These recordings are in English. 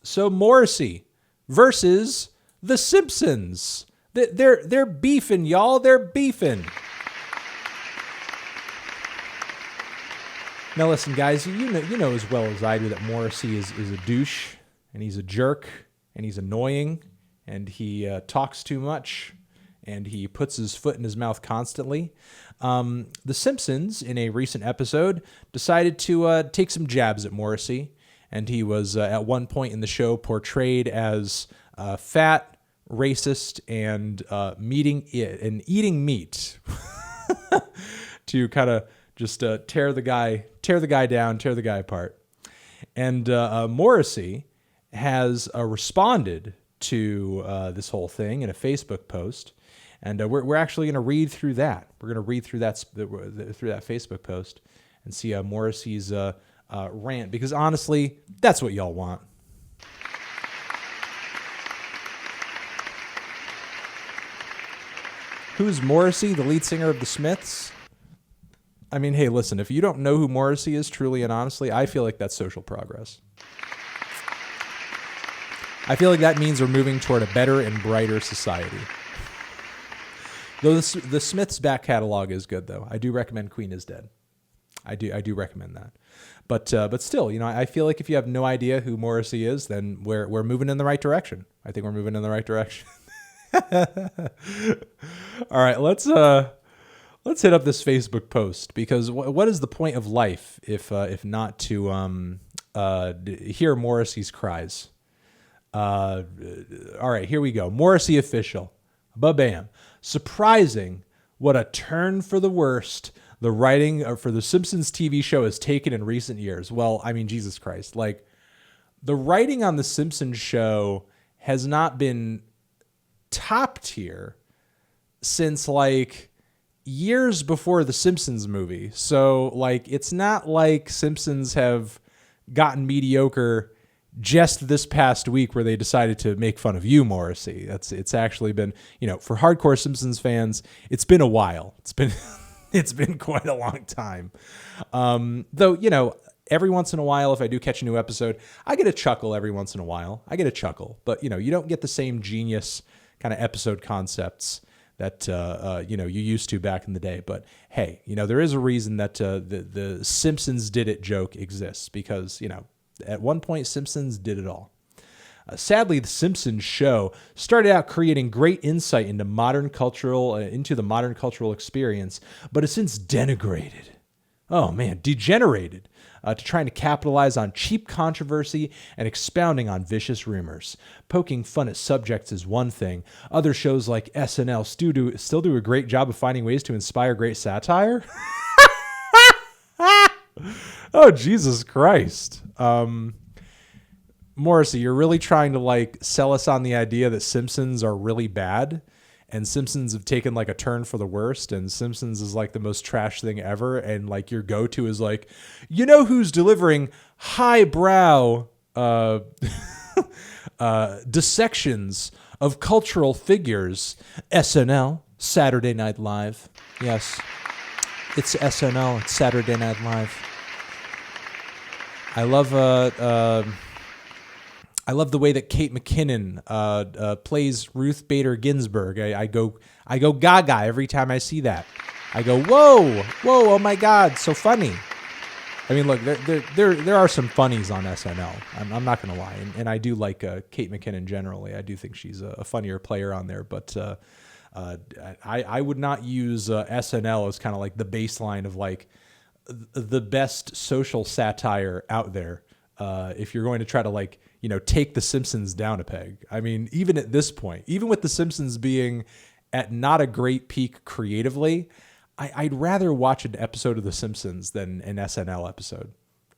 So Morrisey versus the Simpsons. They're beefing, y'all. They're beefing. Now listen, guys, you know as well as I do that Morrisey is a douche, and he's a jerk, and he's annoying, and he talks too much, and he puts his foot in his mouth constantly. The Simpsons, in a recent episode, decided to take some jabs at Morrisey, and he was at one point in the show portrayed as fat, racist, and eating meat to kind of just tear the guy down, tear the guy apart. And Morrisey has responded to this whole thing in a Facebook post, and we're actually going to read through that. We're going to read through that Facebook post and see Morrisey's rant, because honestly, that's what y'all want. Who's Morrisey, the lead singer of the Smiths? I mean, hey, listen, if you don't know who Morrisey is, truly and honestly, I feel like that's social progress. I feel like that means we're moving toward a better and brighter society. Though the Smiths' back catalog is good, though. I do recommend Queen is Dead. I do recommend that. But still, I feel like if you have no idea who Morrisey is, then we're moving in the right direction. I think we're moving in the right direction. All right, let's hit up this Facebook post, because what is the point of life if not to hear Morrisey's cries? All right, here we go. Morrisey official. Ba-bam. Surprising what a turn for the worst the writing for the Simpsons TV show has taken in recent years. Well, I mean, Jesus Christ. Like, the writing on the Simpsons show has not been top tier since, like, years before the Simpsons movie. So, like, it's not like Simpsons have gotten mediocre just this past week where they decided to make fun of you, Morrisey. It's actually been, for hardcore Simpsons fans, it's been a while. It's been quite a long time. Though, every once in a while, if I do catch a new episode, I get a chuckle every once in a while. But, you don't get the same genius kind of episode concepts that, you used to back in the day. But hey, there is a reason that the Simpsons did it joke exists, because, at one point, Simpsons did it all. Sadly, the Simpsons show started out creating great insight into the modern cultural experience, but has since degenerated to trying to capitalize on cheap controversy and expounding on vicious rumors. Poking fun at subjects is one thing. Other shows like SNL still do a great job of finding ways to inspire great satire. Oh, Jesus Christ. Morrisey, you're really trying to sell us on the idea that Simpsons are really bad, and Simpsons have taken a turn for the worst, and Simpsons is the most trash thing ever, and your go-to is who's delivering highbrow dissections of cultural figures? SNL, Saturday Night Live. Yes, it's SNL, it's Saturday Night Live. I love the way that Kate McKinnon plays Ruth Bader Ginsburg. I go gaga every time I see that. I go, whoa, oh my God, so funny. I mean, look, there are some funnies on SNL. I'm not gonna lie, and I do like Kate McKinnon generally. I do think she's a funnier player on there, but I would not use SNL as kind of the baseline of the best social satire out there. If you're going to try to take the Simpsons down a peg. I mean, even at this point, even with the Simpsons being at not a great peak creatively, I'd rather watch an episode of the Simpsons than an SNL episode.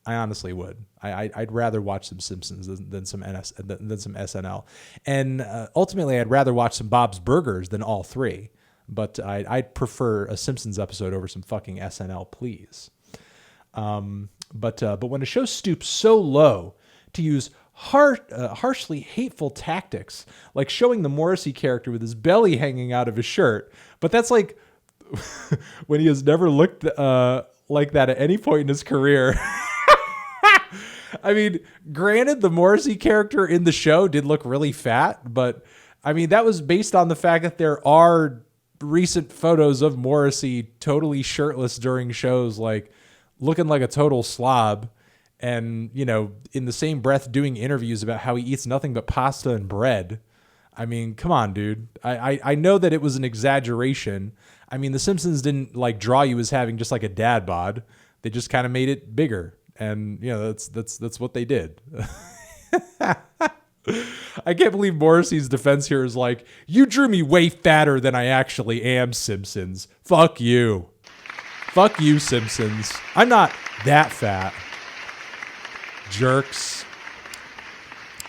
I honestly would. I'd rather watch some Simpsons than some SNL. And ultimately, I'd rather watch some Bob's Burgers than all three. But I'd prefer a Simpsons episode over some fucking SNL, please. But when a show stoops so low to use harshly hateful tactics, like showing the Morrisey character with his belly hanging out of his shirt, but that's when he has never looked like that at any point in his career. I mean, granted, the Morrissey character in the show did look really fat, but I mean, that was based on the fact that there are recent photos of Morrissey totally shirtless during shows, like looking like a total slob. And, you know, in the same breath doing interviews about how he eats nothing but pasta and bread. I mean, come on, dude. I know that it was an exaggeration. I mean, The Simpsons didn't like draw you as having just like a dad bod. They just kind of made it bigger. And, you know, that's what they did. I can't believe Morrissey's defense here is like, you drew me way fatter than I actually am, Simpsons. Fuck you. Fuck you, Simpsons. I'm not that fat. Jerks.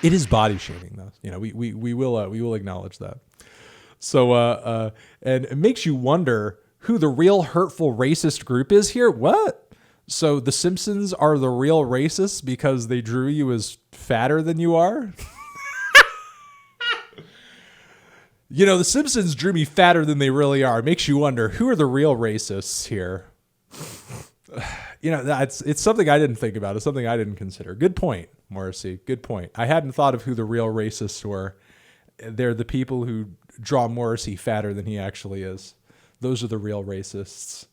It is body shaming, though. You know, we will acknowledge that. So and it makes you wonder who the real hurtful racist group is here. What? So the Simpsons are the real racists because they drew you as fatter than you are? You know, the Simpsons drew me fatter than they really are. It makes you wonder who are the real racists here. You know, it's something I didn't think about. It's something I didn't consider. Good point, Morrissey. Good point. I hadn't thought of who the real racists were. They're the people who draw Morrissey fatter than he actually is. Those are the real racists.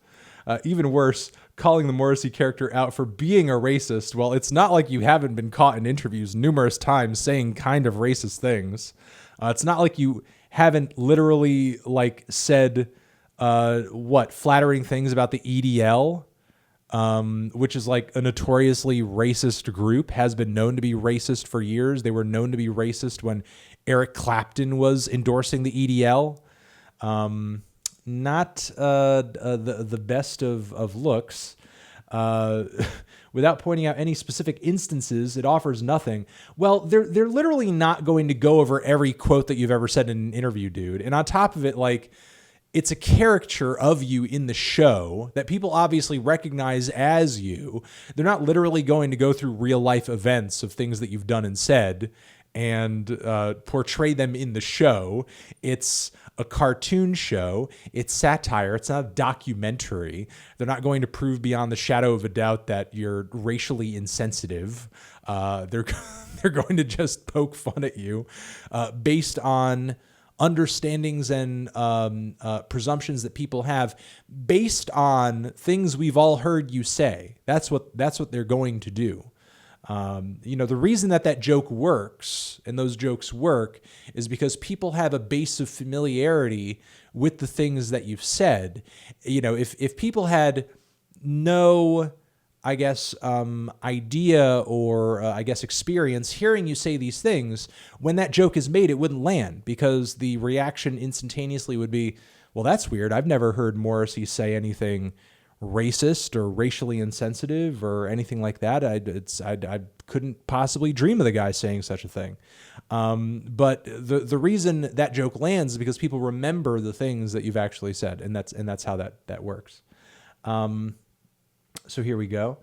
Even worse, calling the Morrissey character out for being a racist. Well, it's not like you haven't been caught in interviews numerous times saying kind of racist things. It's not like you haven't literally like said flattering things about the EDL. Which is like a notoriously racist group, has been known to be racist for years. They were known to be racist when Eric Clapton was endorsing the EDL. Not the best of looks. Without pointing out any specific instances, it offers nothing. Well, they're literally not going to go over every quote that you've ever said in an interview, dude. And on top of it, like, it's a caricature of you in the show that people obviously recognize as you. They're not literally going to go through real life events of things that you've done and said and portray them in the show. It's a cartoon show. It's satire. It's not a documentary. They're not going to prove beyond the shadow of a doubt that you're racially insensitive. They're going to just poke fun at you based on understandings and presumptions that people have based on things we've all heard you say. That's what they're going to do. You know, the reason that joke works and those jokes work is because people have a base of familiarity with the things that you've said. You know, if people had no, I guess, idea or I guess experience hearing you say these things, when that joke is made, it wouldn't land because the reaction instantaneously would be, well, that's weird. I've never heard Morrissey say anything racist or racially insensitive or anything like that. I couldn't possibly dream of the guy saying such a thing. But the reason that joke lands is because people remember the things that you've actually said, and that's how that works. So here we go.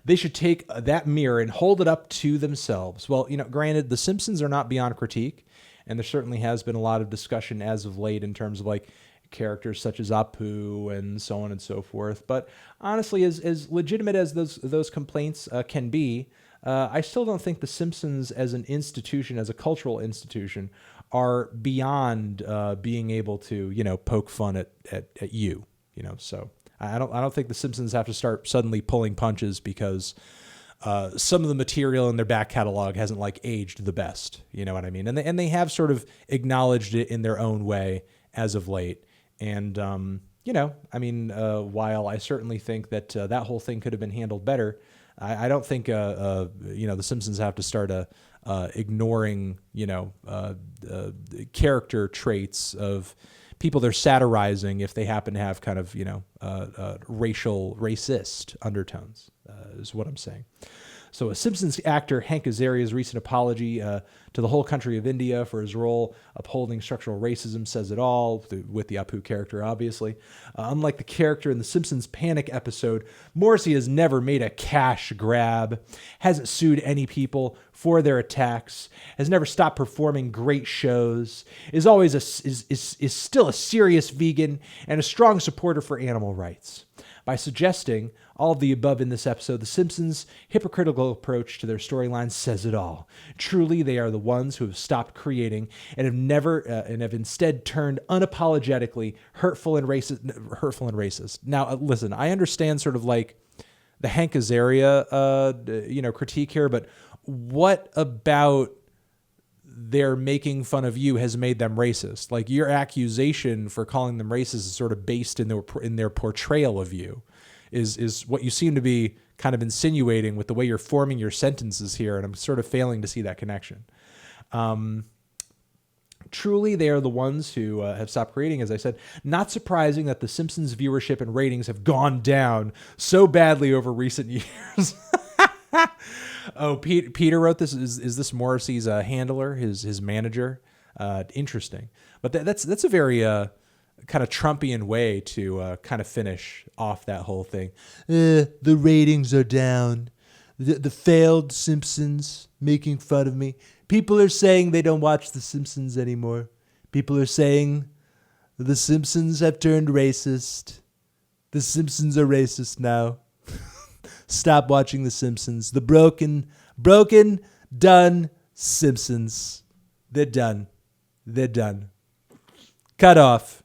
They should take that mirror and hold it up to themselves. Well, you know, granted, The Simpsons are not beyond critique, and there certainly has been a lot of discussion as of late in terms of like characters such as Apu and so on and so forth. But honestly, as legitimate as those complaints can be, I still don't think The Simpsons as an institution, as a cultural institution, are beyond being able to, you know, poke fun at you, you know. So I don't think The Simpsons have to start suddenly pulling punches because some of the material in their back catalog hasn't like aged the best. You know what I mean? And they have sort of acknowledged it in their own way as of late. And, you know, I mean, while I certainly think that that whole thing could have been handled better, I don't think, you know, The Simpsons have to start ignoring, you know, character traits of people they're satirizing if they happen to have kind of, you know, racist undertones, is what I'm saying. So a Simpsons actor, Hank Azaria's recent apology to the whole country of India for his role upholding structural racism says it all, with the Apu character, obviously. Unlike the character in the Simpsons Panic episode, Morrissey has never made a cash grab, hasn't sued any people for their attacks, has never stopped performing great shows, is always is still a serious vegan and a strong supporter for animal rights. By suggesting all of the above in this episode, The Simpsons' hypocritical approach to their storyline says it all. Truly, they are the ones who have stopped creating and have instead turned unapologetically hurtful and racist. Now, listen, I understand sort of like the Hank Azaria, critique here, but what about their making fun of you has made them racist? Like, your accusation for calling them racist is sort of based in their portrayal of you, is what you seem to be kind of insinuating with the way you're forming your sentences here, and I'm sort of failing to see that connection. Truly, they are the ones who have stopped creating, as I said. Not surprising that The Simpsons viewership and ratings have gone down so badly over recent years. Oh, Peter wrote this. Is this Morrissey's handler, his manager? Interesting. But that's a very kind of Trumpian way to kind of finish off that whole thing. The ratings are down. The failed Simpsons making fun of me. People are saying they don't watch The Simpsons anymore. People are saying The Simpsons have turned racist. The Simpsons are racist now. Stop watching The Simpsons. The broken, done Simpsons. They're done. They're done. Cut off.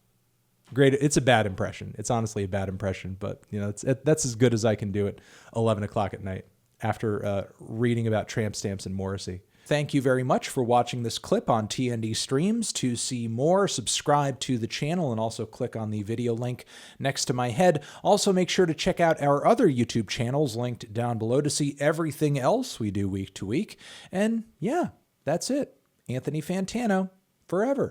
Great. It's a bad impression. It's honestly a bad impression, but that's as good as I can do at 11 o'clock at night after reading about tramp stamps and Morrissey. Thank you very much for watching this clip on TND Streams. To see more, subscribe to the channel and also click on the video link next to my head. Also, make sure to check out our other YouTube channels linked down below to see everything else we do week to week. And yeah, that's it. Anthony Fantano, forever.